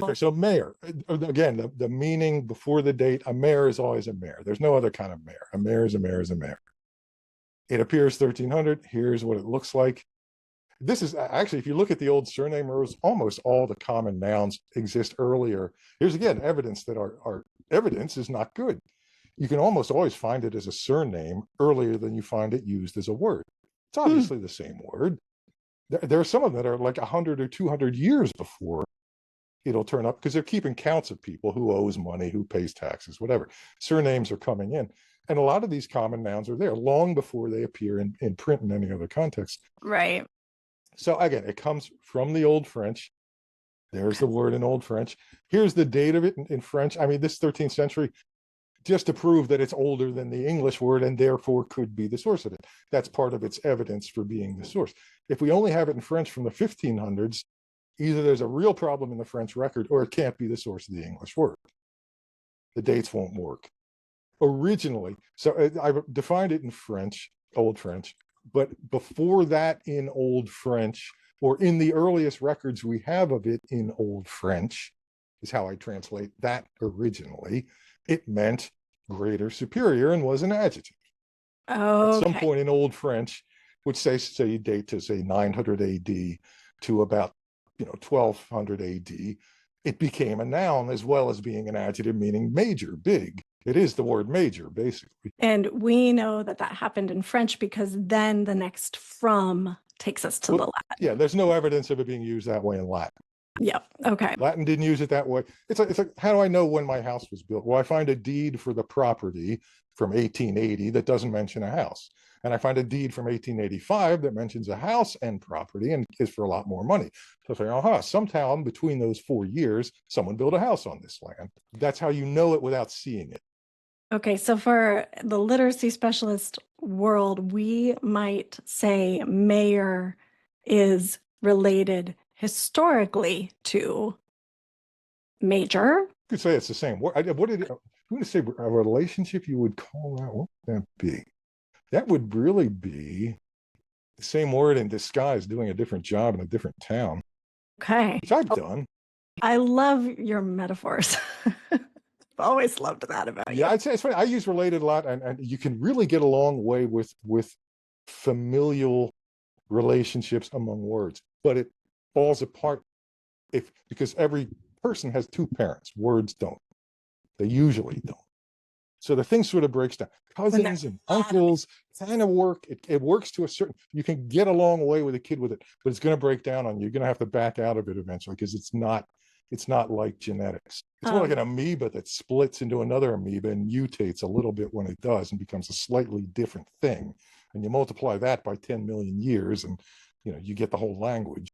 Okay, so mayor, again, the meaning before the date, a mayor is always a mayor. There's no other kind of mayor. A mayor is a mayor is a mayor. It appears 1300. Here's what it looks like. This is actually, if you look at the old surname rows, almost all the common nouns exist earlier. Here's again evidence that our evidence is not good. You can almost always find it as a surname earlier than you find it used as a word. It's obviously the same word. There are some of them that are like 100 or 200 years before it'll turn up because they're keeping counts of people who owes money, who pays taxes, whatever. Surnames are coming in. And a lot of these common nouns are there long before they appear in print in any other context. Right. So again, it comes from the Old French. There's the word in Old French. Here's the date of it in French. I mean, this 13th century, just to prove that it's older than the English word and therefore could be the source of it. That's part of its evidence for being the source. If we only have it in French from the 1500s, either there's a real problem in the French record or it can't be the source of the English word. The dates won't work. Originally, so I defined it in French, Old French, but before that in Old French, or in the earliest records we have of it in Old French, is how I translate that originally, it meant greater, superior, and was an adjective. Okay. At some point in Old French, which say date to say 900 AD to about 1200 AD, it became a noun as well as being an adjective meaning major, big. It is the word major, basically. And we know that happened in French because then the next from takes us to the Latin. Yeah, there's no evidence of it being used that way in Latin. Yep. Okay. Latin didn't use it that way. It's like, how do I know when my house was built? Well, I find a deed for the property from 1880 that doesn't mention a house. And I find a deed from 1885 that mentions a house and property and is for a lot more money. So I say, sometime between those 4 years, someone built a house on this land. That's how you know it without seeing it. Okay, so for the literacy specialist world, we might say mayor is related historically to major. You could say it's the same. What did you want to say? A relationship you would call that? What would that be? That would really be the same word in disguise, doing a different job in a different town. Okay. Which I've done. I love your metaphors. I've always loved that about you. Yeah, I'd say it's funny. I use related a lot, and you can really get a long way with familial relationships among words, but it falls apart because every person has two parents. Words don't. They usually don't. So the thing sort of breaks down. Cousins and uncles kind of work. It works to a certain. You can get a long way with a kid with it, but it's going to break down on you. You're going to have to back out of it eventually because it's not like genetics. It's more like an amoeba that splits into another amoeba and mutates a little bit when it does and becomes a slightly different thing. And you multiply that by 10 million years and you get the whole language.